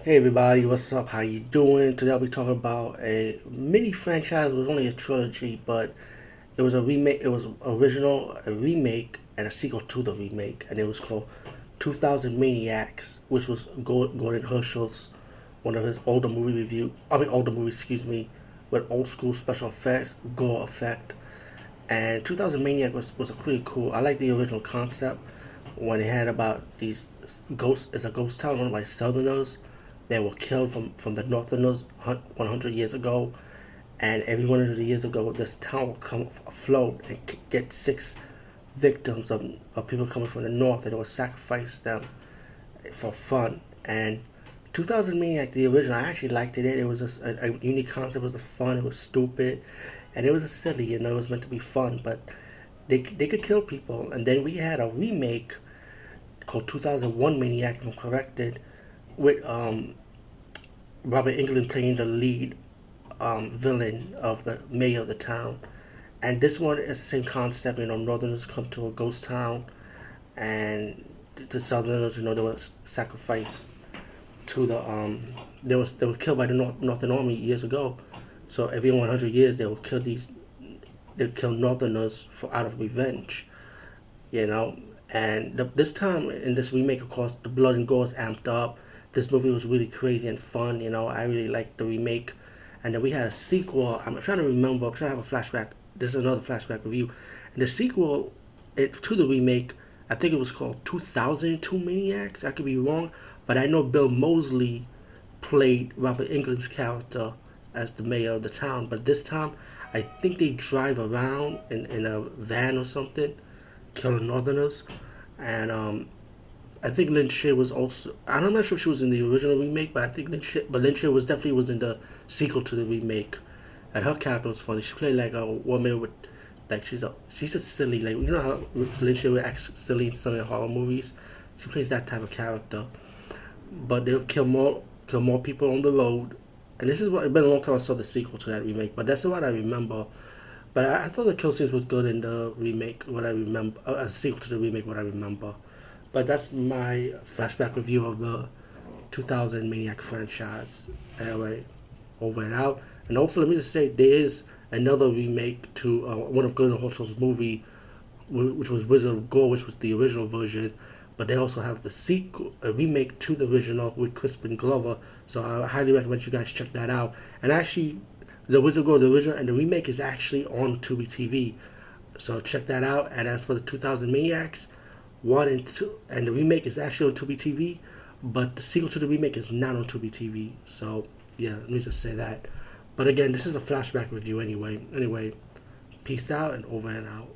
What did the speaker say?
Hey everybody, what's up? How you doing? Today I'll be talking about a mini franchise. It was only a trilogy, but it was a remake. It was original, a remake, and a sequel to the remake, and it was called 2000 Maniacs, which was Gordon Herschel's one of his older movie review. Older movie, excuse me, with old school special effects, gore effect. And 2000 Maniac was a pretty cool. I like the original concept when it had about these ghosts. It's a ghost town run by Southerners. They were killed from the Northerners 100 years ago, and every 100 years ago, this town will come afloat and get six victims of people coming from the north, and they will sacrifice them for fun. And 2000 Maniac, the original, I actually liked it. It was just a unique concept. It was fun. It was stupid, and it was a silly. It was meant to be fun, but they could kill people. And then we had a remake called 2001 Maniac, if I'm corrected, with Robert Englund playing the lead villain of the mayor of the town. And this one is the same concept. Northerners come to a ghost town, and the Southerners, they were sacrificed to they were killed by the Northern Army years ago. So every 100 years they kill Northerners for out of revenge, And this time in this remake, of course, the blood and gore is amped up. This movie was really crazy and fun. I really liked the remake. And then we had a sequel. I'm trying to remember. I'm trying to have a flashback. This is another flashback review. And the sequel to the remake, I think it was called 2002 Maniacs. I could be wrong. But I know Bill Moseley played Robert Englund's character as the mayor of the town. But this time, I think they drive around in a van or something, killing Northerners. And I think Lynn Shay was also. I'm not sure if she was in the original remake, but I think Lynn Shay was definitely was in the sequel to the remake. And her character was funny. She played like a woman with, like she's a silly, like how Lynn Shay would act silly in some of the horror movies. She plays that type of character. But they'll kill more people on the road. And this is what it's been a long time I saw the sequel to that remake, but that's what I remember. But I thought the kill scenes was good in the remake. What I remember, a sequel to the remake, what I remember. But that's my flashback review of the 2000 Maniac franchise. Anyway, over and out. And also, let me just say, there is another remake to one of Gordon Herschel's movie, which was Wizard of Gore, which was the original version. But they also have the sequel, a remake to the original with Crispin Glover. So I highly recommend you guys check that out. And actually, the Wizard of Gore, the original and the remake is actually on Tubi TV. So check that out. And as for the 2000 Maniacs, 1 and 2, and the remake is actually on Tubi TV, but the sequel to the remake is not on Tubi TV. So yeah, let me just say that. But again, this is a flashback review anyway. Anyway, peace out and over and out.